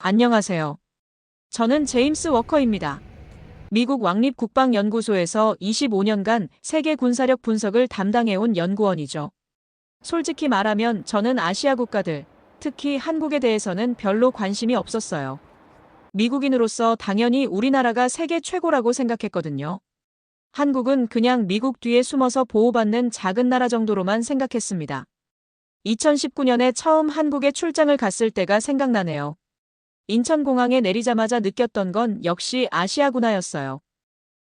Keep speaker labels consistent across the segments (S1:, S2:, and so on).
S1: 안녕하세요. 저는 제임스 워커입니다. 미국 왕립국방연구소에서 25년간 세계 군사력 분석을 담당해온 연구원이죠. 솔직히 말하면 저는 아시아 국가들, 특히 한국에 대해서는 별로 관심이 없었어요. 미국인으로서 당연히 우리나라가 세계 최고라고 생각했거든요. 한국은 그냥 미국 뒤에 숨어서 보호받는 작은 나라 정도로만 생각했습니다. 2019년에 처음 한국에 출장을 갔을 때가 생각나네요. 인천공항에 내리자마자 느꼈던 건 역시 아시아구나였어요.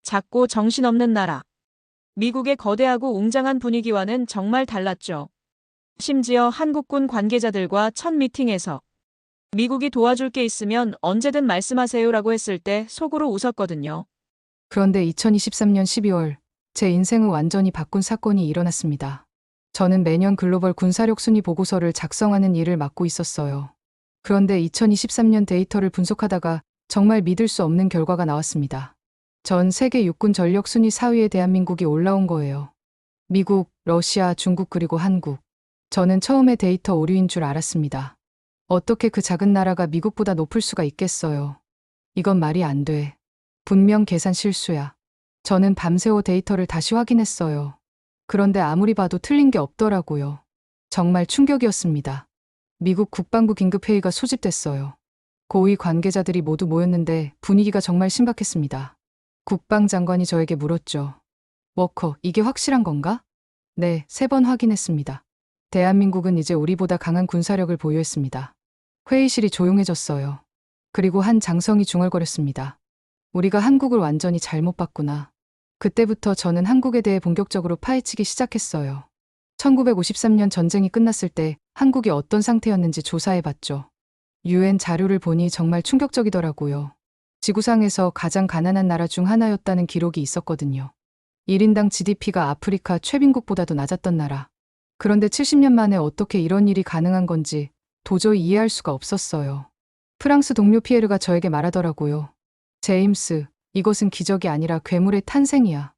S1: 작고 정신없는 나라. 미국의 거대하고 웅장한 분위기와는 정말 달랐죠. 심지어 한국군 관계자들과 첫 미팅에서 미국이 도와줄 게 있으면 언제든 말씀하세요라고 했을 때 속으로 웃었거든요.
S2: 그런데 2023년 12월, 제 인생을 완전히 바꾼 사건이 일어났습니다. 저는 매년 글로벌 군사력 순위 보고서를 작성하는 일을 맡고 있었어요. 그런데 2023년 데이터를 분석하다가 정말 믿을 수 없는 결과가 나왔습니다. 전 세계 육군 전력 순위 4위에 대한민국이 올라온 거예요. 미국, 러시아, 중국 그리고 한국. 저는 처음에 데이터 오류인 줄 알았습니다. 어떻게 그 작은 나라가 미국보다 높을 수가 있겠어요. 이건 말이 안 돼. 분명 계산 실수야. 저는 밤새워 데이터를 다시 확인했어요. 그런데 아무리 봐도 틀린 게 없더라고요. 정말 충격이었습니다. 미국 국방부 긴급회의가 소집됐어요. 고위 관계자들이 모두 모였는데 분위기가 정말 심각했습니다. 국방장관이 저에게 물었죠. 워커, 이게 확실한 건가? 네, 3번 확인했습니다. 대한민국은 이제 우리보다 강한 군사력을 보유했습니다. 회의실이 조용해졌어요. 그리고 한 장성이 중얼거렸습니다. 우리가 한국을 완전히 잘못 봤구나. 그때부터 저는 한국에 대해 본격적으로 파헤치기 시작했어요. 1953년 전쟁이 끝났을 때 한국이 어떤 상태였는지 조사해봤죠. UN 자료를 보니 정말 충격적이더라고요. 지구상에서 가장 가난한 나라 중 하나였다는 기록이 있었거든요. 1인당 GDP가 아프리카 최빈국보다도 낮았던 나라. 그런데 70년 만에 어떻게 이런 일이 가능한 건지 도저히 이해할 수가 없었어요. 프랑스 동료 피에르가 저에게 말하더라고요. 제임스, 이것은 기적이 아니라 괴물의 탄생이야.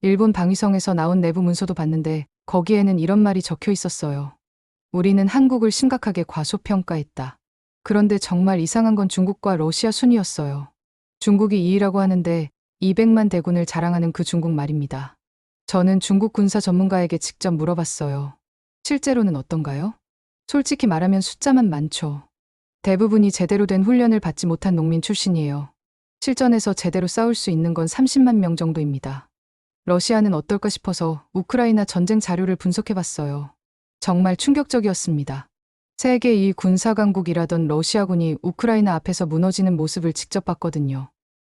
S2: 일본 방위성에서 나온 내부 문서도 봤는데 거기에는 이런 말이 적혀 있었어요. 우리는 한국을 심각하게 과소평가했다. 그런데 정말 이상한 건 중국과 러시아 순이었어요. 중국이 2위라고 하는데 200만 대군을 자랑하는 그 중국 말입니다. 저는 중국 군사 전문가에게 직접 물어봤어요. 실제로는 어떤가요? 솔직히 말하면 숫자만 많죠. 대부분이 제대로 된 훈련을 받지 못한 농민 출신이에요. 실전에서 제대로 싸울 수 있는 건 30만 명 정도입니다. 러시아는 어떨까 싶어서 우크라이나 전쟁 자료를 분석해봤어요. 정말 충격적이었습니다. 세계 2위 군사강국이라던 러시아군이 우크라이나 앞에서 무너지는 모습을 직접 봤거든요.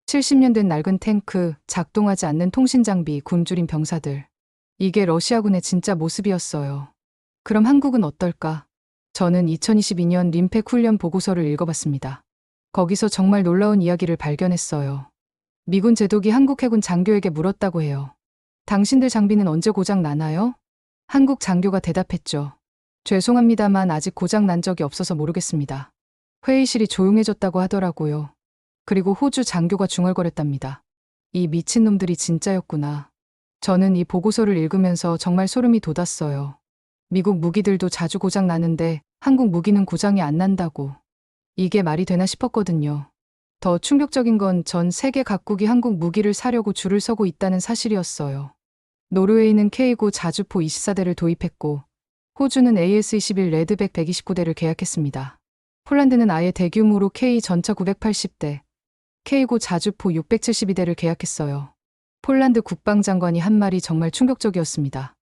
S2: 70년 된 낡은 탱크, 작동하지 않는 통신장비, 굶주린 병사들. 이게 러시아군의 진짜 모습이었어요. 그럼 한국은 어떨까? 저는 2022년 림팩 훈련 보고서를 읽어봤습니다. 거기서 정말 놀라운 이야기를 발견했어요. 미군 제독이 한국 해군 장교에게 물었다고 해요. 당신들 장비는 언제 고장 나나요? 한국 장교가 대답했죠. 죄송합니다만 아직 고장 난 적이 없어서 모르겠습니다. 회의실이 조용해졌다고 하더라고요. 그리고 호주 장교가 중얼거렸답니다. 이 미친놈들이 진짜였구나. 저는 이 보고서를 읽으면서 정말 소름이 돋았어요. 미국 무기들도 자주 고장 나는데 한국 무기는 고장이 안 난다고. 이게 말이 되나 싶었거든요. 더 충격적인 건 전 세계 각국이 한국 무기를 사려고 줄을 서고 있다는 사실이었어요. 노르웨이는 K9 자주포 24대를 도입했고 호주는 AS-21 레드백 129대를 계약했습니다. 폴란드는 아예 대규모로 K 전차 980대, K9 자주포 672대를 계약했어요. 폴란드 국방장관이 한 말이 정말 충격적이었습니다.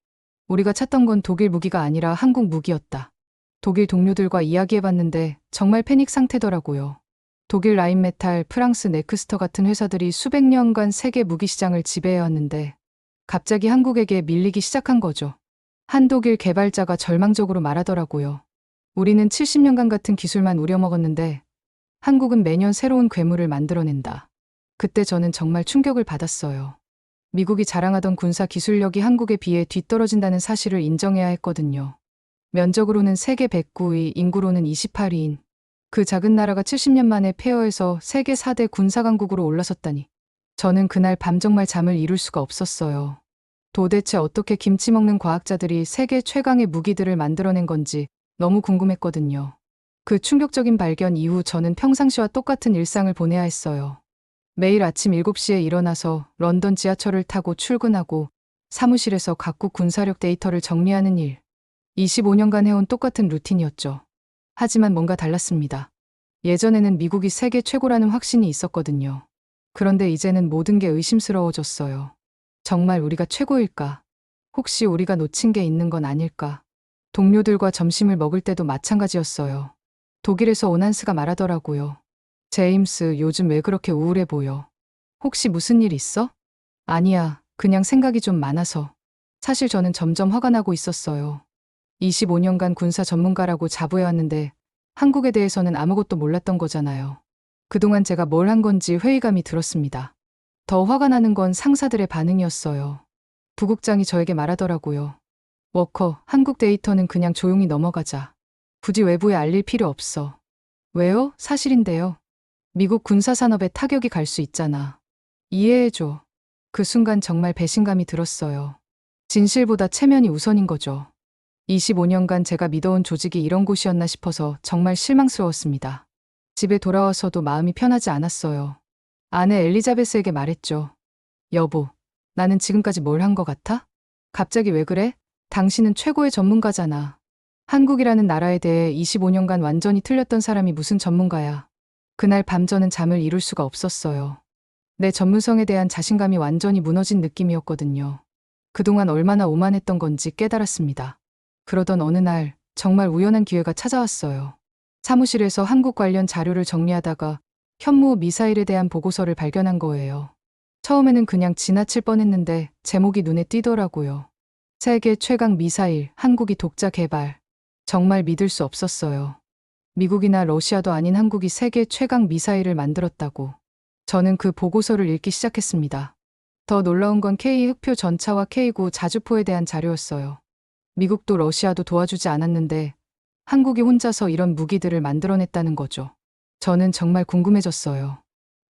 S2: 우리가 찾던 건 독일 무기가 아니라 한국 무기였다. 독일 동료들과 이야기해봤는데 정말 패닉 상태더라고요. 독일 라인메탈, 프랑스 넥스터 같은 회사들이 수백 년간 세계 무기 시장을 지배해왔는데 갑자기 한국에게 밀리기 시작한 거죠. 한 독일 개발자가 절망적으로 말하더라고요. 우리는 70년간 같은 기술만 우려먹었는데 한국은 매년 새로운 괴물을 만들어낸다. 그때 저는 정말 충격을 받았어요. 미국이 자랑하던 군사 기술력이 한국에 비해 뒤떨어진다는 사실을 인정해야 했거든요. 면적으로는 세계 109위, 인구로는 28위인 그 작은 나라가 70년 만에 폐허해서 세계 4대 군사강국으로 올라섰다니. 저는 그날 밤 정말 잠을 이룰 수가 없었어요. 도대체 어떻게 김치 먹는 과학자들이 세계 최강의 무기들을 만들어낸 건지 너무 궁금했거든요. 그 충격적인 발견 이후 저는 평상시와 똑같은 일상을 보내야 했어요. 매일 아침 7시에 일어나서 런던 지하철을 타고 출근하고 사무실에서 각국 군사력 데이터를 정리하는 일. 25년간 해온 똑같은 루틴이었죠. 하지만 뭔가 달랐습니다. 예전에는 미국이 세계 최고라는 확신이 있었거든요. 그런데 이제는 모든 게 의심스러워졌어요. 정말 우리가 최고일까? 혹시 우리가 놓친 게 있는 건 아닐까? 동료들과 점심을 먹을 때도 마찬가지였어요. 독일에서 온 한스가 말하더라고요. 제임스, 요즘 왜 그렇게 우울해 보여? 혹시 무슨 일 있어? 아니야, 그냥 생각이 좀 많아서. 사실 저는 점점 화가 나고 있었어요. 25년간 군사 전문가라고 자부해왔는데 한국에 대해서는 아무것도 몰랐던 거잖아요. 그동안 제가 뭘 한 건지 회의감이 들었습니다. 더 화가 나는 건 상사들의 반응이었어요. 부국장이 저에게 말하더라고요. 워커, 한국 데이터는 그냥 조용히 넘어가자. 굳이 외부에 알릴 필요 없어. 왜요? 사실인데요. 미국 군사산업에 타격이 갈 수 있잖아. 이해해줘. 그 순간 정말 배신감이 들었어요. 진실보다 체면이 우선인 거죠. 25년간 제가 믿어온 조직이 이런 곳이었나 싶어서 정말 실망스러웠습니다. 집에 돌아와서도 마음이 편하지 않았어요. 아내 엘리자베스에게 말했죠. 여보, 나는 지금까지 뭘 한 것 같아? 갑자기 왜 그래? 당신은 최고의 전문가잖아. 한국이라는 나라에 대해 25년간 완전히 틀렸던 사람이 무슨 전문가야. 그날 밤 저는 잠을 이룰 수가 없었어요. 내 전문성에 대한 자신감이 완전히 무너진 느낌이었거든요. 그동안 얼마나 오만했던 건지 깨달았습니다. 그러던 어느 날 정말 우연한 기회가 찾아왔어요. 사무실에서 한국 관련 자료를 정리하다가 현무 미사일에 대한 보고서를 발견한 거예요. 처음에는 그냥 지나칠 뻔했는데 제목이 눈에 띄더라고요. 세계 최강 미사일, 한국이 독자 개발. 정말 믿을 수 없었어요. 미국이나 러시아도 아닌 한국이 세계 최강 미사일을 만들었다고. 저는 그 보고서를 읽기 시작했습니다. 더 놀라운 건 K 흑표 전차와 K9 자주포에 대한 자료였어요. 미국도 러시아도 도와주지 않았는데 한국이 혼자서 이런 무기들을 만들어냈다는 거죠. 저는 정말 궁금해졌어요.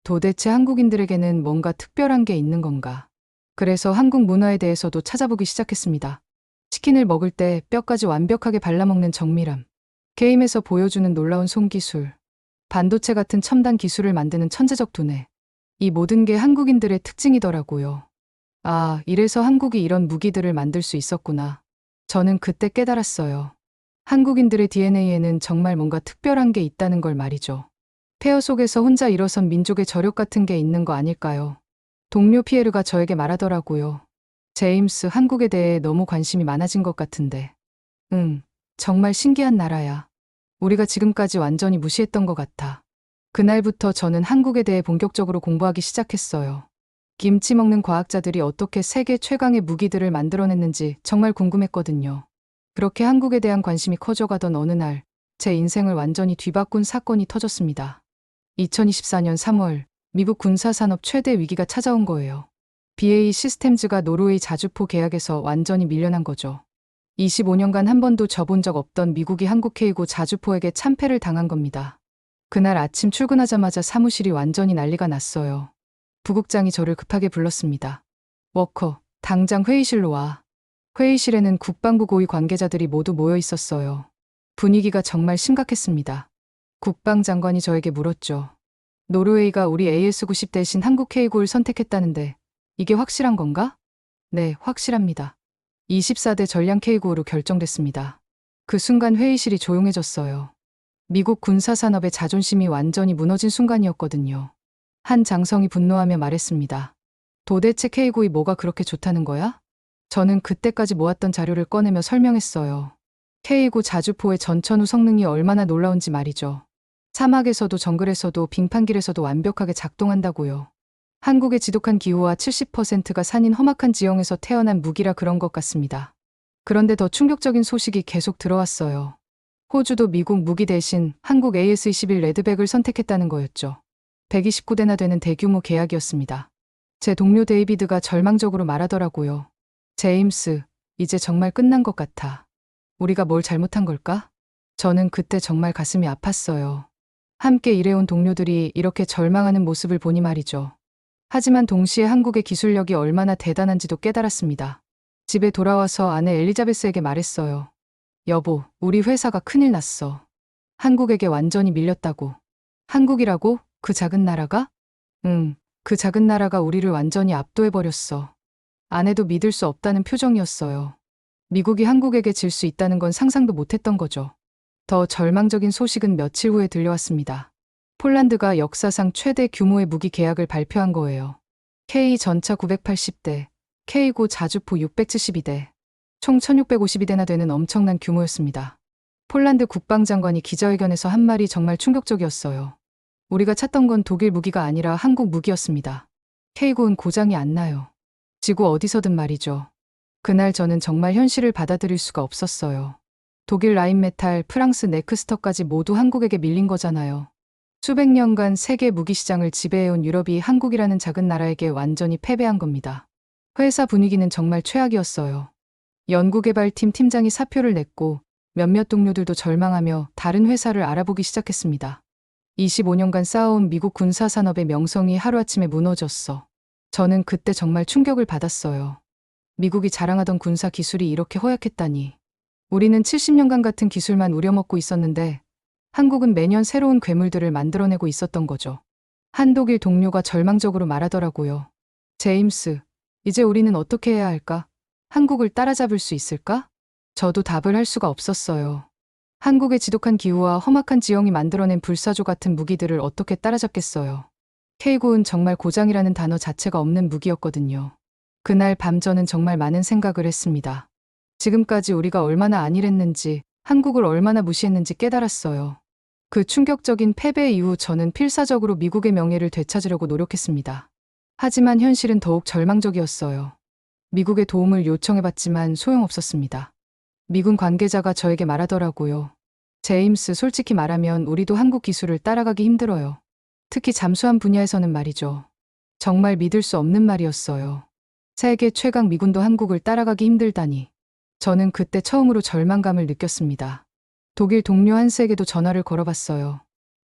S2: 도대체 한국인들에게는 뭔가 특별한 게 있는 건가? 그래서 한국 문화에 대해서도 찾아보기 시작했습니다. 치킨을 먹을 때 뼈까지 완벽하게 발라먹는 정밀함. 게임에서 보여주는 놀라운 손기술. 반도체 같은 첨단 기술을 만드는 천재적 두뇌. 이 모든 게 한국인들의 특징이더라고요. 아, 이래서 한국이 이런 무기들을 만들 수 있었구나. 저는 그때 깨달았어요. 한국인들의 DNA에는 정말 뭔가 특별한 게 있다는 걸 말이죠. 폐허 속에서 혼자 일어선 민족의 저력 같은 게 있는 거 아닐까요? 동료 피에르가 저에게 말하더라고요. 제임스, 한국에 대해 너무 관심이 많아진 것 같은데. 응, 정말 신기한 나라야. 우리가 지금까지 완전히 무시했던 것 같아. 그날부터 저는 한국에 대해 본격적으로 공부하기 시작했어요. 김치 먹는 과학자들이 어떻게 세계 최강의 무기들을 만들어냈는지 정말 궁금했거든요. 그렇게 한국에 대한 관심이 커져가던 어느 날, 제 인생을 완전히 뒤바꾼 사건이 터졌습니다. 2024년 3월, 미국 군사산업 최대 위기가 찾아온 거예요. BAE 시스템즈가 노르웨이 자주포 계약에서 완전히 밀려난 거죠. 25년간 한 번도 져본 적 없던 미국이 한국 K9 자주포에게 참패를 당한 겁니다. 그날 아침 출근하자마자 사무실이 완전히 난리가 났어요. 부국장이 저를 급하게 불렀습니다. 워커, 당장 회의실로 와. 회의실에는 국방부 고위 관계자들이 모두 모여 있었어요. 분위기가 정말 심각했습니다. 국방장관이 저에게 물었죠. 노르웨이가 우리 AS-90 대신 한국 K9를 선택했다는데 이게 확실한 건가? 네, 확실합니다. 24대 전량 K9로 결정됐습니다. 그 순간 회의실이 조용해졌어요. 미국 군사산업의 자존심이 완전히 무너진 순간이었거든요. 한 장성이 분노하며 말했습니다. 도대체 K9이 뭐가 그렇게 좋다는 거야? 저는 그때까지 모았던 자료를 꺼내며 설명했어요. K9 자주포의 전천후 성능이 얼마나 놀라운지 말이죠. 사막에서도 정글에서도 빙판길에서도 완벽하게 작동한다고요. 한국의 지독한 기후와 70%가 산인 험악한 지형에서 태어난 무기라 그런 것 같습니다. 그런데 더 충격적인 소식이 계속 들어왔어요. 호주도 미국 무기 대신 한국 AS-21 레드백을 선택했다는 거였죠. 129대나 되는 대규모 계약이었습니다. 제 동료 데이비드가 절망적으로 말하더라고요. 제임스, 이제 정말 끝난 것 같아. 우리가 뭘 잘못한 걸까? 저는 그때 정말 가슴이 아팠어요. 함께 일해온 동료들이 이렇게 절망하는 모습을 보니 말이죠. 하지만 동시에 한국의 기술력이 얼마나 대단한지도 깨달았습니다. 집에 돌아와서 아내 엘리자베스에게 말했어요. 여보, 우리 회사가 큰일 났어. 한국에게 완전히 밀렸다고. 한국이라고? 그 작은 나라가? 응, 그 작은 나라가 우리를 완전히 압도해버렸어. 아내도 믿을 수 없다는 표정이었어요. 미국이 한국에게 질 수 있다는 건 상상도 못했던 거죠. 더 절망적인 소식은 며칠 후에 들려왔습니다. 폴란드가 역사상 최대 규모의 무기 계약을 발표한 거예요. K 전차 980대, K고 자주포 672대, 총 1652대나 되는 엄청난 규모였습니다. 폴란드 국방장관이 기자회견에서 한 말이 정말 충격적이었어요. 우리가 찾던 건 독일 무기가 아니라 한국 무기였습니다. K고는 고장이 안 나요. 지구 어디서든 말이죠. 그날 저는 정말 현실을 받아들일 수가 없었어요. 독일 라인메탈, 프랑스 넥스터까지 모두 한국에게 밀린 거잖아요. 수백 년간 세계 무기 시장을 지배해온 유럽이 한국이라는 작은 나라에게 완전히 패배한 겁니다. 회사 분위기는 정말 최악이었어요. 연구개발팀 팀장이 사표를 냈고 몇몇 동료들도 절망하며 다른 회사를 알아보기 시작했습니다. 25년간 쌓아온 미국 군사산업의 명성이 하루아침에 무너졌어. 저는 그때 정말 충격을 받았어요. 미국이 자랑하던 군사 기술이 이렇게 허약했다니. 우리는 70년간 같은 기술만 우려먹고 있었는데 한국은 매년 새로운 괴물들을 만들어내고 있었던 거죠. 한 독일 동료가 절망적으로 말하더라고요. 제임스, 이제 우리는 어떻게 해야 할까? 한국을 따라잡을 수 있을까? 저도 답을 할 수가 없었어요. 한국의 지독한 기후와 험악한 지형이 만들어낸 불사조 같은 무기들을 어떻게 따라잡겠어요. K고는 정말 고장이라는 단어 자체가 없는 무기였거든요. 그날 밤 저는 정말 많은 생각을 했습니다. 지금까지 우리가 얼마나 안일했는지, 한국을 얼마나 무시했는지 깨달았어요. 그 충격적인 패배 이후 저는 필사적으로 미국의 명예를 되찾으려고 노력했습니다. 하지만 현실은 더욱 절망적이었어요. 미국의 도움을 요청해봤지만 소용없었습니다. 미군 관계자가 저에게 말하더라고요. 제임스, 솔직히 말하면 우리도 한국 기술을 따라가기 힘들어요. 특히 잠수함 분야에서는 말이죠. 정말 믿을 수 없는 말이었어요. 세계 최강 미군도 한국을 따라가기 힘들다니. 저는 그때 처음으로 절망감을 느꼈습니다. 독일 동료 한스에게도 전화를 걸어봤어요.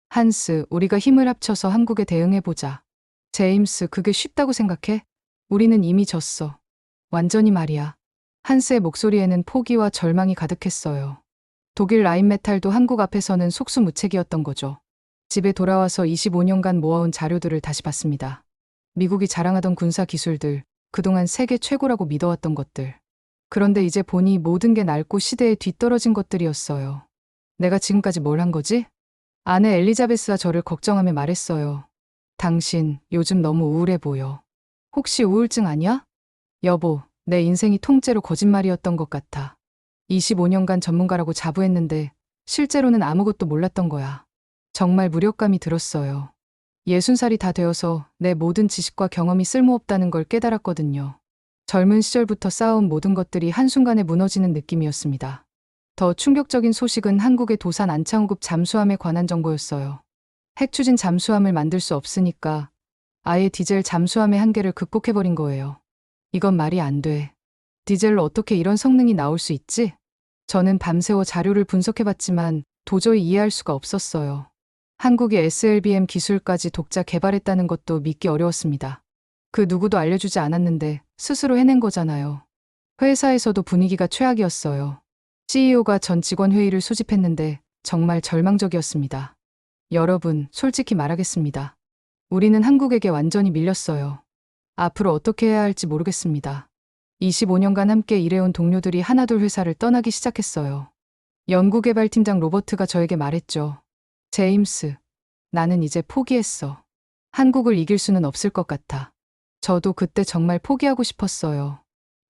S2: 한스, 우리가 힘을 합쳐서 한국에 대응해보자. 제임스, 그게 쉽다고 생각해? 우리는 이미 졌어. 완전히 말이야. 한스의 목소리에는 포기와 절망이 가득했어요. 독일 라인메탈도 한국 앞에서는 속수무책이었던 거죠. 집에 돌아와서 25년간 모아온 자료들을 다시 봤습니다. 미국이 자랑하던 군사 기술들, 그동안 세계 최고라고 믿어왔던 것들. 그런데 이제 보니 모든 게 낡고 시대에 뒤떨어진 것들이었어요. 내가 지금까지 뭘 한 거지? 아내 엘리자베스와 저를 걱정하며 말했어요. 당신, 요즘 너무 우울해 보여. 혹시 우울증 아니야? 여보, 내 인생이 통째로 거짓말이었던 것 같아. 25년간 전문가라고 자부했는데 실제로는 아무것도 몰랐던 거야. 정말 무력감이 들었어요. 60살이 다 되어서 내 모든 지식과 경험이 쓸모없다는 걸 깨달았거든요. 젊은 시절부터 쌓아온 모든 것들이 한순간에 무너지는 느낌이었습니다. 더 충격적인 소식은 한국의 도산 안창호급 잠수함에 관한 정보였어요. 핵추진 잠수함을 만들 수 없으니까 아예 디젤 잠수함의 한계를 극복해버린 거예요. 이건 말이 안 돼. 디젤로 어떻게 이런 성능이 나올 수 있지? 저는 밤새워 자료를 분석해봤지만 도저히 이해할 수가 없었어요. 한국이 SLBM 기술까지 독자 개발했다는 것도 믿기 어려웠습니다. 그 누구도 알려주지 않았는데 스스로 해낸 거잖아요. 회사에서도 분위기가 최악이었어요. CEO가 전 직원 회의를 소집했는데 정말 절망적이었습니다. 여러분, 솔직히 말하겠습니다. 우리는 한국에게 완전히 밀렸어요. 앞으로 어떻게 해야 할지 모르겠습니다. 25년간 함께 일해온 동료들이 하나둘 회사를 떠나기 시작했어요. 연구개발팀장 로버트가 저에게 말했죠. 제임스, 나는 이제 포기했어. 한국을 이길 수는 없을 것 같아. 저도 그때 정말 포기하고 싶었어요.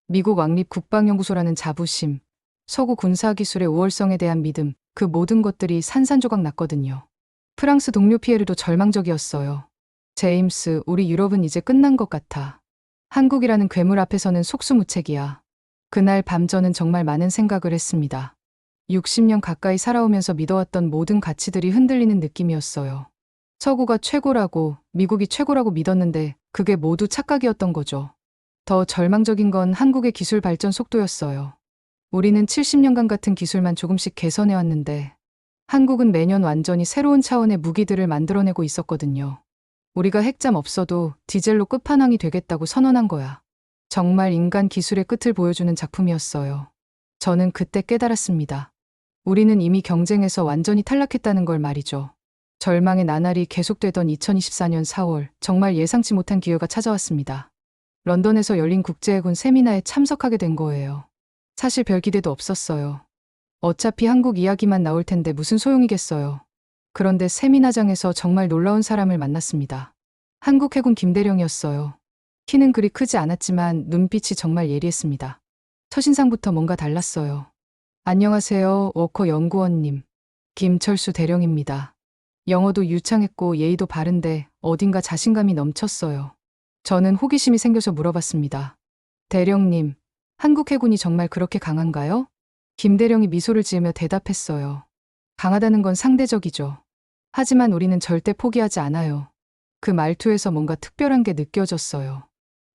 S2: 미국 왕립 국방연구소라는 자부심, 서구 군사기술의 우월성에 대한 믿음, 그 모든 것들이 산산조각 났거든요. 프랑스 동료 피에르도 절망적이었어요. 제임스, 우리 유럽은 이제 끝난 것 같아. 한국이라는 괴물 앞에서는 속수무책이야. 그날 밤 저는 정말 많은 생각을 했습니다. 60년 가까이 살아오면서 믿어왔던 모든 가치들이 흔들리는 느낌이었어요. 서구가 최고라고, 미국이 최고라고 믿었는데 그게 모두 착각이었던 거죠. 더 절망적인 건 한국의 기술 발전 속도였어요. 우리는 70년간 같은 기술만 조금씩 개선해왔는데 한국은 매년 완전히 새로운 차원의 무기들을 만들어내고 있었거든요. 우리가 핵잠 없어도 디젤로 끝판왕이 되겠다고 선언한 거야. 정말 인간 기술의 끝을 보여주는 작품이었어요. 저는 그때 깨달았습니다. 우리는 이미 경쟁에서 완전히 탈락했다는 걸 말이죠. 절망의 나날이 계속되던 2024년 4월, 정말 예상치 못한 기회가 찾아왔습니다. 런던에서 열린 국제해군 세미나에 참석하게 된 거예요. 사실 별 기대도 없었어요. 어차피 한국 이야기만 나올 텐데 무슨 소용이겠어요. 그런데 세미나장에서 정말 놀라운 사람을 만났습니다. 한국 해군 김대령이었어요. 키는 그리 크지 않았지만 눈빛이 정말 예리했습니다. 첫인상부터 뭔가 달랐어요. 안녕하세요, 워커 연구원님. 김철수 대령입니다. 영어도 유창했고 예의도 바른데 어딘가 자신감이 넘쳤어요. 저는 호기심이 생겨서 물어봤습니다. 대령님, 한국 해군이 정말 그렇게 강한가요? 김대령이 미소를 지으며 대답했어요. 강하다는 건 상대적이죠. 하지만 우리는 절대 포기하지 않아요. 그 말투에서 뭔가 특별한 게 느껴졌어요.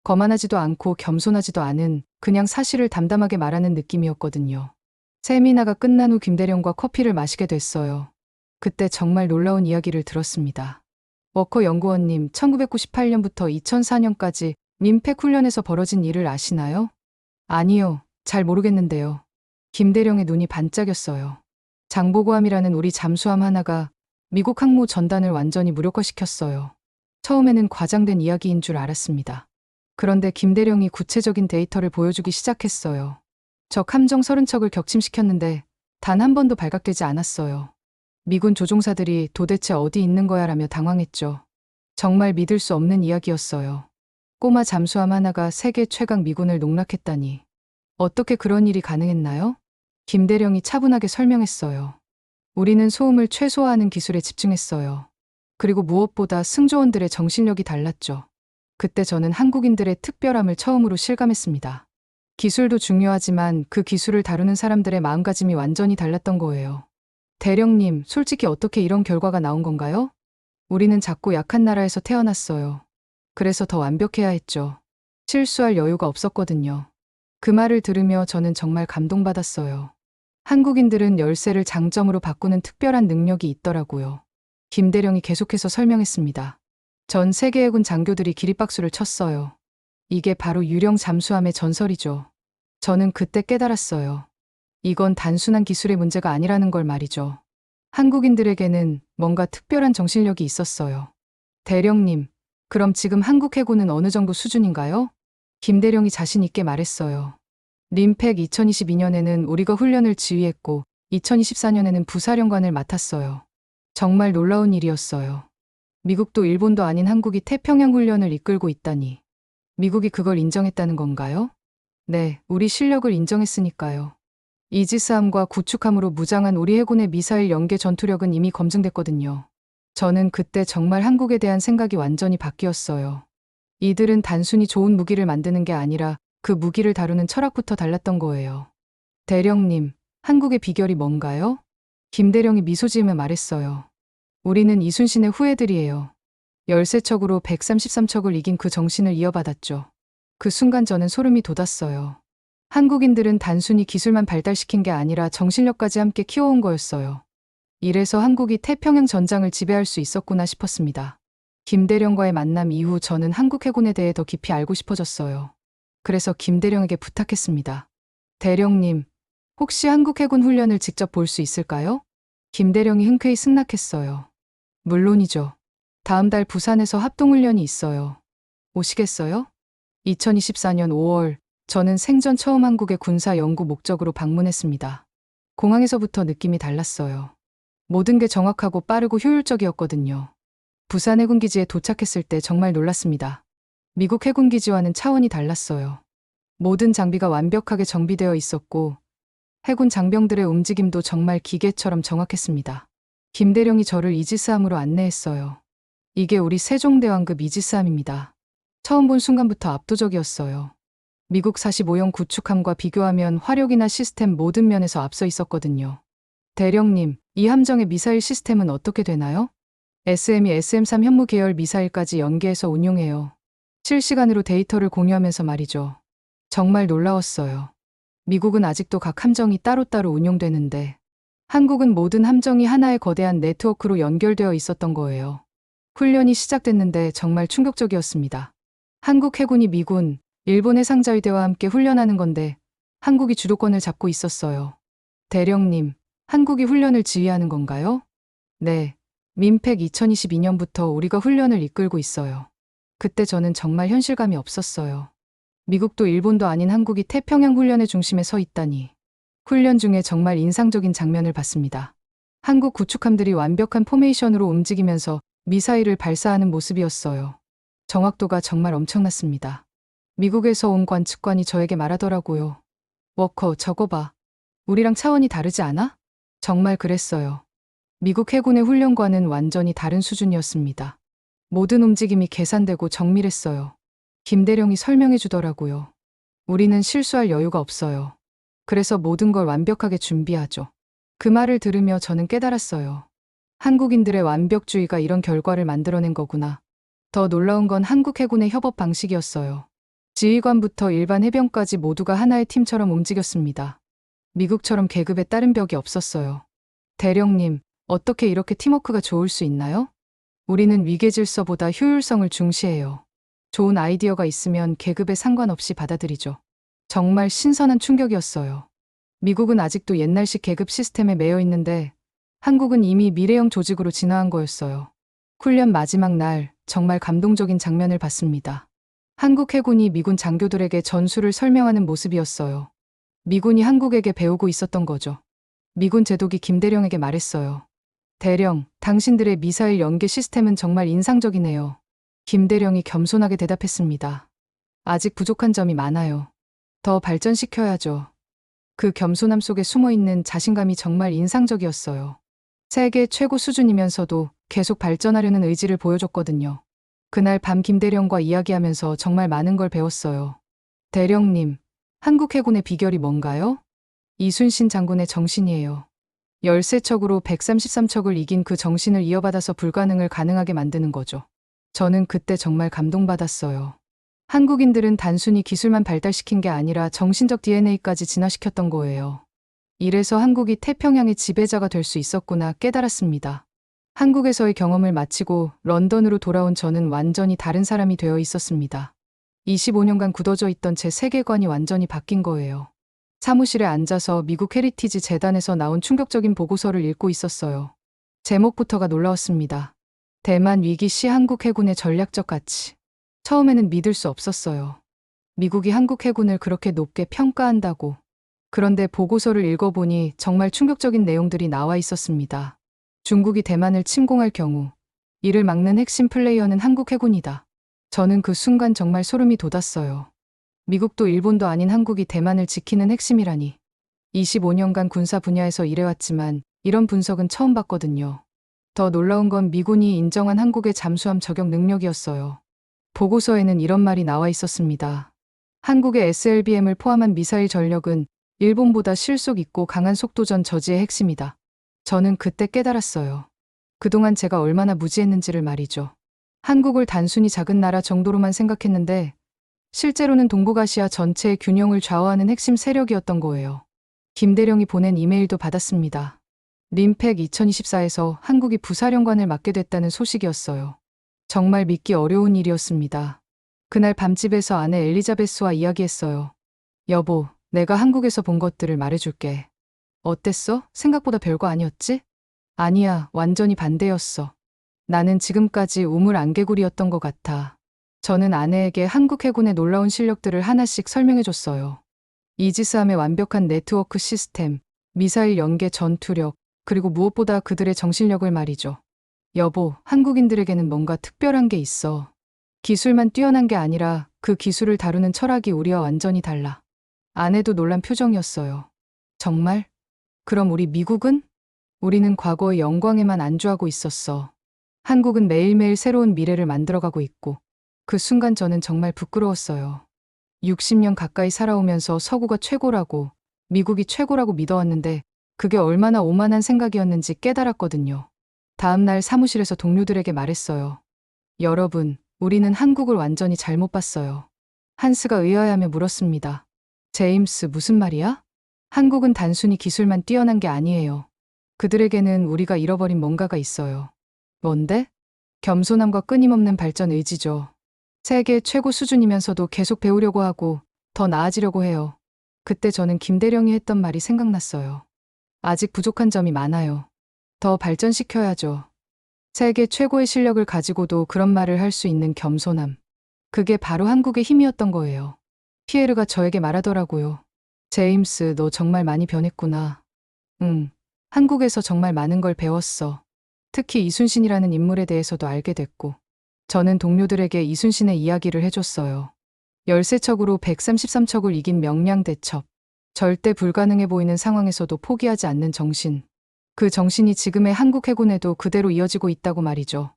S2: 거만하지도 않고 겸손하지도 않은 그냥 사실을 담담하게 말하는 느낌이었거든요. 세미나가 끝난 후 김대령과 커피를 마시게 됐어요. 그때 정말 놀라운 이야기를 들었습니다. 워커 연구원님, 1998년부터 2004년까지 민팩 훈련에서 벌어진 일을 아시나요? 아니요, 잘 모르겠는데요. 김대령의 눈이 반짝였어요. 장보고함이라는 우리 잠수함 하나가 미국 항모 전단을 완전히 무력화시켰어요. 처음에는 과장된 이야기인 줄 알았습니다. 그런데 김대령이 구체적인 데이터를 보여주기 시작했어요. 적 함정 30척을 격침시켰는데 단 한 번도 발각되지 않았어요. 미군 조종사들이 도대체 어디 있는 거야 라며 당황했죠. 정말 믿을 수 없는 이야기였어요. 꼬마 잠수함 하나가 세계 최강 미군을 농락했다니. 어떻게 그런 일이 가능했나요? 김대령이 차분하게 설명했어요. 우리는 소음을 최소화하는 기술에 집중했어요. 그리고 무엇보다 승조원들의 정신력이 달랐죠. 그때 저는 한국인들의 특별함을 처음으로 실감했습니다. 기술도 중요하지만 그 기술을 다루는 사람들의 마음가짐이 완전히 달랐던 거예요. 대령님, 솔직히 어떻게 이런 결과가 나온 건가요? 우리는 작고 약한 나라에서 태어났어요. 그래서 더 완벽해야 했죠. 실수할 여유가 없었거든요. 그 말을 들으며 저는 정말 감동받았어요. 한국인들은 열쇠를 장점으로 바꾸는 특별한 능력이 있더라고요. 김대령이 계속해서 설명했습니다. 전 세계 해군 장교들이 기립박수를 쳤어요. 이게 바로 유령 잠수함의 전설이죠. 저는 그때 깨달았어요. 이건 단순한 기술의 문제가 아니라는 걸 말이죠. 한국인들에게는 뭔가 특별한 정신력이 있었어요. 대령님, 그럼 지금 한국 해군은 어느 정도 수준인가요? 김대령이 자신 있게 말했어요. 림팩 2022년에는 우리가 훈련을 지휘했고 2024년에는 부사령관을 맡았어요. 정말 놀라운 일이었어요. 미국도 일본도 아닌 한국이 태평양 훈련을 이끌고 있다니. 미국이 그걸 인정했다는 건가요? 네, 우리 실력을 인정했으니까요. 이지스함과 구축함으로 무장한 우리 해군의 미사일 연계 전투력은 이미 검증됐거든요. 저는 그때 정말 한국에 대한 생각이 완전히 바뀌었어요. 이들은 단순히 좋은 무기를 만드는 게 아니라 그 무기를 다루는 철학부터 달랐던 거예요. 대령님, 한국의 비결이 뭔가요? 김대령이 미소 지으며 말했어요. 우리는 이순신의 후예들이에요. 13척으로 133척을 이긴 그 정신을 이어받았죠. 그 순간 저는 소름이 돋았어요. 한국인들은 단순히 기술만 발달시킨 게 아니라 정신력까지 함께 키워온 거였어요. 이래서 한국이 태평양 전장을 지배할 수 있었구나 싶었습니다. 김대령과의 만남 이후 저는 한국 해군에 대해 더 깊이 알고 싶어졌어요. 그래서 김대령에게 부탁했습니다. 대령님, 혹시 한국 해군 훈련을 직접 볼 수 있을까요? 김대령이 흔쾌히 승낙했어요. 물론이죠. 다음 달 부산에서 합동훈련이 있어요. 오시겠어요? 2024년 5월, 저는 생전 처음 한국의 군사 연구 목적으로 방문했습니다. 공항에서부터 느낌이 달랐어요. 모든 게 정확하고 빠르고 효율적이었거든요. 부산 해군기지에 도착했을 때 정말 놀랐습니다. 미국 해군기지와는 차원이 달랐어요. 모든 장비가 완벽하게 정비되어 있었고 해군 장병들의 움직임도 정말 기계처럼 정확했습니다. 김대령이 저를 이지스함으로 안내했어요. 이게 우리 세종대왕급 이지스함입니다. 처음 본 순간부터 압도적이었어요. 미국 45형 구축함과 비교하면 화력이나 시스템 모든 면에서 앞서 있었거든요. 대령님, 이 함정의 미사일 시스템은 어떻게 되나요? SM이 SM3 현무 계열 미사일까지 연계해서 운용해요. 실시간으로 데이터를 공유하면서 말이죠. 정말 놀라웠어요. 미국은 아직도 각 함정이 따로따로 운용되는데 한국은 모든 함정이 하나의 거대한 네트워크로 연결되어 있었던 거예요. 훈련이 시작됐는데 정말 충격적이었습니다. 한국 해군이 미군, 일본 해상자위대와 함께 훈련하는 건데 한국이 주도권을 잡고 있었어요. 대령님, 한국이 훈련을 지휘하는 건가요? 네. 민팩 2022년부터 우리가 훈련을 이끌고 있어요. 그때 저는 정말 현실감이 없었어요. 미국도 일본도 아닌 한국이 태평양 훈련의 중심에 서 있다니. 훈련 중에 정말 인상적인 장면을 봤습니다. 한국 구축함들이 완벽한 포메이션으로 움직이면서 미사일을 발사하는 모습이었어요. 정확도가 정말 엄청났습니다. 미국에서 온 관측관이 저에게 말하더라고요. 워커, 저거 봐. 우리랑 차원이 다르지 않아? 정말 그랬어요. 미국 해군의 훈련과는 완전히 다른 수준이었습니다. 모든 움직임이 계산되고 정밀했어요. 김대령이 설명해 주더라고요. 우리는 실수할 여유가 없어요. 그래서 모든 걸 완벽하게 준비하죠. 그 말을 들으며 저는 깨달았어요. 한국인들의 완벽주의가 이런 결과를 만들어낸 거구나. 더 놀라운 건 한국 해군의 협업 방식이었어요. 지휘관부터 일반 해병까지 모두가 하나의 팀처럼 움직였습니다. 미국처럼 계급에 따른 벽이 없었어요. 대령님, 어떻게 이렇게 팀워크가 좋을 수 있나요? 우리는 위계질서보다 효율성을 중시해요. 좋은 아이디어가 있으면 계급에 상관없이 받아들이죠. 정말 신선한 충격이었어요. 미국은 아직도 옛날식 계급 시스템에 매여 있는데 한국은 이미 미래형 조직으로 진화한 거였어요. 훈련 마지막 날 정말 감동적인 장면을 봤습니다. 한국 해군이 미군 장교들에게 전술을 설명하는 모습이었어요. 미군이 한국에게 배우고 있었던 거죠. 미군 제독이 김대령에게 말했어요. 대령, 당신들의 미사일 연계 시스템은 정말 인상적이네요. 김대령이 겸손하게 대답했습니다. 아직 부족한 점이 많아요. 더 발전시켜야죠. 그 겸손함 속에 숨어있는 자신감이 정말 인상적이었어요. 세계 최고 수준이면서도 계속 발전하려는 의지를 보여줬거든요. 그날 밤 김대령과 이야기하면서 정말 많은 걸 배웠어요. 대령님, 한국 해군의 비결이 뭔가요? 이순신 장군의 정신이에요. 13척으로 133척을 이긴 그 정신을 이어받아서 불가능을 가능하게 만드는 거죠. 저는 그때 정말 감동받았어요. 한국인들은 단순히 기술만 발달시킨 게 아니라 정신적 DNA까지 진화시켰던 거예요. 이래서 한국이 태평양의 지배자가 될 수 있었구나 깨달았습니다. 한국에서의 경험을 마치고 런던으로 돌아온 저는 완전히 다른 사람이 되어 있었습니다. 25년간 굳어져 있던 제 세계관이 완전히 바뀐 거예요. 사무실에 앉아서 미국 헤리티지 재단에서 나온 충격적인 보고서를 읽고 있었어요. 제목부터가 놀라웠습니다. 대만 위기 시 한국 해군의 전략적 가치. 처음에는 믿을 수 없었어요. 미국이 한국 해군을 그렇게 높게 평가한다고. 그런데 보고서를 읽어보니 정말 충격적인 내용들이 나와 있었습니다. 중국이 대만을 침공할 경우 이를 막는 핵심 플레이어는 한국 해군이다. 저는 그 순간 정말 소름이 돋았어요. 미국도 일본도 아닌 한국이 대만을 지키는 핵심이라니. 25년간 군사 분야에서 일해왔지만 이런 분석은 처음 봤거든요. 더 놀라운 건 미군이 인정한 한국의 잠수함 저격 능력이었어요. 보고서에는 이런 말이 나와 있었습니다. 한국의 SLBM을 포함한 미사일 전력은 일본보다 실속 있고 강한 속도전 저지의 핵심이다. 저는 그때 깨달았어요. 그동안 제가 얼마나 무지했는지를 말이죠. 한국을 단순히 작은 나라 정도로만 생각했는데 실제로는 동북아시아 전체의 균형을 좌우하는 핵심 세력이었던 거예요. 김대령이 보낸 이메일도 받았습니다. 림팩 2024에서 한국이 부사령관을 맡게 됐다는 소식이었어요. 정말 믿기 어려운 일이었습니다. 그날 밤집에서 아내 엘리자베스와 이야기했어요. 여보, 내가 한국에서 본 것들을 말해줄게. 어땠어? 생각보다 별거 아니었지? 아니야, 완전히 반대였어. 나는 지금까지 우물안개구리였던 것 같아. 저는 아내에게 한국 해군의 놀라운 실력들을 하나씩 설명해줬어요. 이지스함의 완벽한 네트워크 시스템, 미사일 연계 전투력, 그리고 무엇보다 그들의 정신력을 말이죠. 여보, 한국인들에게는 뭔가 특별한 게 있어. 기술만 뛰어난 게 아니라 그 기술을 다루는 철학이 우리와 완전히 달라. 아내도 놀란 표정이었어요. 정말? 그럼 우리 미국은? 우리는 과거의 영광에만 안주하고 있었어. 한국은 매일매일 새로운 미래를 만들어가고 있고 그 순간 저는 정말 부끄러웠어요. 60년 가까이 살아오면서 서구가 최고라고, 미국이 최고라고 믿어왔는데 그게 얼마나 오만한 생각이었는지 깨달았거든요. 다음 날 사무실에서 동료들에게 말했어요. 여러분, 우리는 한국을 완전히 잘못 봤어요. 한스가 의아해하며 물었습니다. 제임스, 무슨 말이야? 한국은 단순히 기술만 뛰어난 게 아니에요. 그들에게는 우리가 잃어버린 뭔가가 있어요. 뭔데? 겸손함과 끊임없는 발전 의지죠. 세계 최고 수준이면서도 계속 배우려고 하고 더 나아지려고 해요. 그때 저는 김대령이 했던 말이 생각났어요. 아직 부족한 점이 많아요. 더 발전시켜야죠. 세계 최고의 실력을 가지고도 그런 말을 할 수 있는 겸손함. 그게 바로 한국의 힘이었던 거예요. 피에르가 저에게 말하더라고요. 제임스, 너 정말 많이 변했구나. 응. 한국에서 정말 많은 걸 배웠어. 특히 이순신이라는 인물에 대해서도 알게 됐고. 저는 동료들에게 이순신의 이야기를 해줬어요. 13척으로 133척을 이긴 명량대첩. 절대 불가능해 보이는 상황에서도 포기하지 않는 정신. 그 정신이 지금의 한국 해군에도 그대로 이어지고 있다고 말이죠.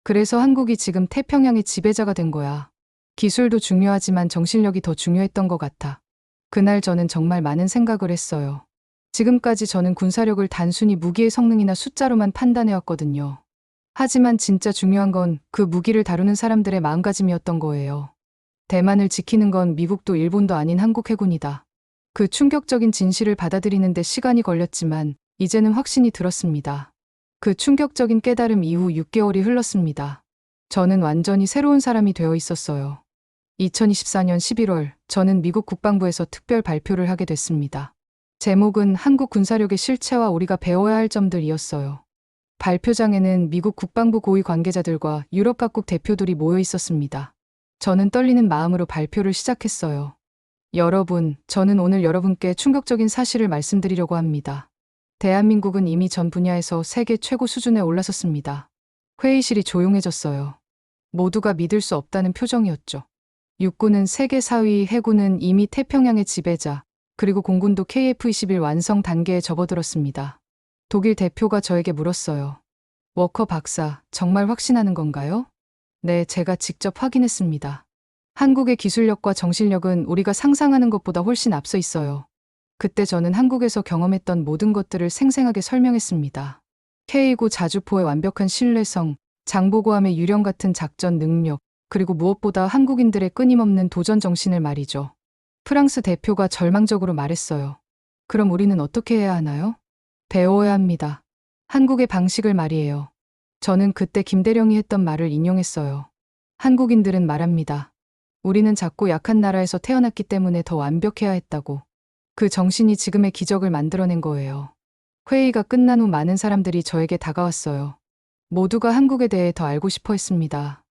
S2: 그래서 한국이 지금 태평양의 지배자가 된 거야. 기술도 중요하지만 정신력이 더 중요했던 것 같아. 그날 저는 정말 많은 생각을 했어요. 지금까지 저는 군사력을 단순히 무기의 성능이나 숫자로만 판단해왔거든요. 하지만 진짜 중요한 건 그 무기를 다루는 사람들의 마음가짐이었던 거예요. 대만을 지키는 건 미국도 일본도 아닌 한국 해군이다. 그 충격적인 진실을 받아들이는데 시간이 걸렸지만 이제는 확신이 들었습니다. 그 충격적인 깨달음 이후 6개월이 흘렀습니다. 저는 완전히 새로운 사람이 되어 있었어요. 2024년 11월, 저는 미국 국방부에서 특별 발표를 하게 됐습니다. 제목은 한국 군사력의 실체와 우리가 배워야 할 점들이었어요. 발표장에는 미국 국방부 고위 관계자들과 유럽 각국 대표들이 모여 있었습니다. 저는 떨리는 마음으로 발표를 시작했어요. 여러분, 저는 오늘 여러분께 충격적인 사실을 말씀드리려고 합니다. 대한민국은 이미 전 분야에서 세계 최고 수준에 올라섰습니다. 회의실이 조용해졌어요. 모두가 믿을 수 없다는 표정이었죠. 육군은 세계 4위, 해군은 이미 태평양의 지배자, 그리고 공군도 KF-21 완성 단계에 접어들었습니다. 독일 대표가 저에게 물었어요. 워커 박사, 정말 확신하는 건가요? 네, 제가 직접 확인했습니다. 한국의 기술력과 정신력은 우리가 상상하는 것보다 훨씬 앞서 있어요. 그때 저는 한국에서 경험했던 모든 것들을 생생하게 설명했습니다. K9 자주포의 완벽한 신뢰성, 장보고함의 유령 같은 작전 능력, 그리고 무엇보다 한국인들의 끊임없는 도전 정신을 말이죠. 프랑스 대표가 절망적으로 말했어요. 그럼 우리는 어떻게 해야 하나요? 배워야 합니다. 한국의 방식을 말이에요. 저는 그때 김대령이 했던 말을 인용했어요. 한국인들은 말합니다. 우리는 작고 약한 나라에서 태어났기 때문에 더 완벽해야 했다고. 그 정신이 지금의 기적을 만들어낸 거예요. 회의가 끝난 후 많은 사람들이 저에게 다가왔어요. 모두가 한국에 대해 더 알고 싶어 했습니다.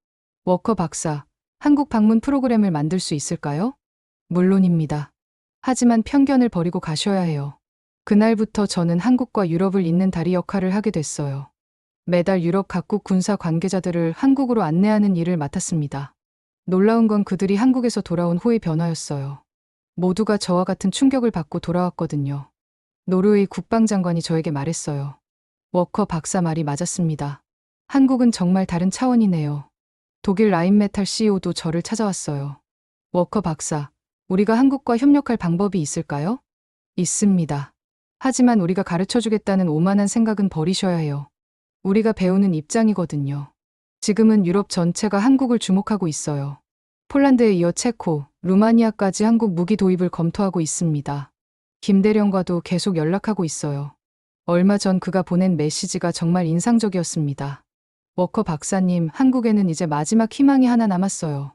S2: 워커 박사, 한국 방문 프로그램을 만들 수 있을까요? 물론입니다. 하지만 편견을 버리고 가셔야 해요. 그날부터 저는 한국과 유럽을 잇는 다리 역할을 하게 됐어요. 매달 유럽 각국 군사 관계자들을 한국으로 안내하는 일을 맡았습니다. 놀라운 건 그들이 한국에서 돌아온 후의 변화였어요. 모두가 저와 같은 충격을 받고 돌아왔거든요. 노르웨이 국방장관이 저에게 말했어요. 워커 박사 말이 맞았습니다. 한국은 정말 다른 차원이네요. 독일 라인메탈 CEO도 저를 찾아왔어요. 워커 박사, 우리가 한국과 협력할 방법이 있을까요? 있습니다. 하지만 우리가 가르쳐주겠다는 오만한 생각은 버리셔야 해요. 우리가 배우는 입장이거든요. 지금은 유럽 전체가 한국을 주목하고 있어요. 폴란드에 이어 체코, 루마니아까지 한국 무기 도입을 검토하고 있습니다. 김대령과도 계속 연락하고 있어요. 얼마 전 그가 보낸 메시지가 정말 인상적이었습니다. 워커 박사님, 한국에는 이제 마지막 희망이 하나 남았어요.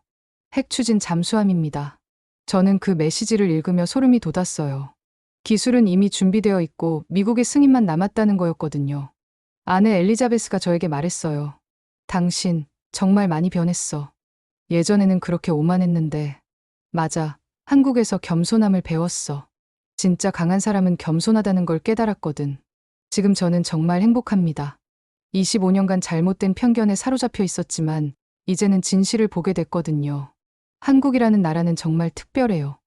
S2: 핵 추진 잠수함입니다. 저는 그 메시지를 읽으며 소름이 돋았어요. 기술은 이미 준비되어 있고 미국의 승인만 남았다는 거였거든요. 아내 엘리자베스가 저에게 말했어요. 당신, 정말 많이 변했어. 예전에는 그렇게 오만했는데. 맞아, 한국에서 겸손함을 배웠어. 진짜 강한 사람은 겸손하다는 걸 깨달았거든. 지금 저는 정말 행복합니다. 25년간 잘못된 편견에 사로잡혀 있었지만 이제는 진실을 보게 됐거든요. 한국이라는 나라는 정말 특별해요.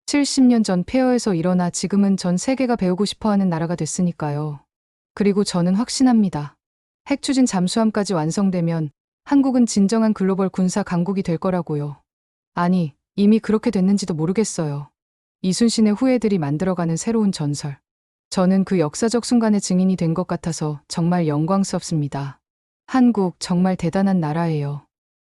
S2: 70년 전 폐허에서 일어나 지금은 전 세계가 배우고 싶어하는 나라가 됐으니까요. 그리고 저는 확신합니다. 핵추진 잠수함까지 완성되면 한국은 진정한 글로벌 군사 강국이 될 거라고요. 아니, 이미 그렇게 됐는지도 모르겠어요. 이순신의 후예들이 만들어가는 새로운 전설. 저는 그 역사적 순간의 증인이 된 것 같아서 정말 영광스럽습니다. 한국 정말 대단한 나라예요.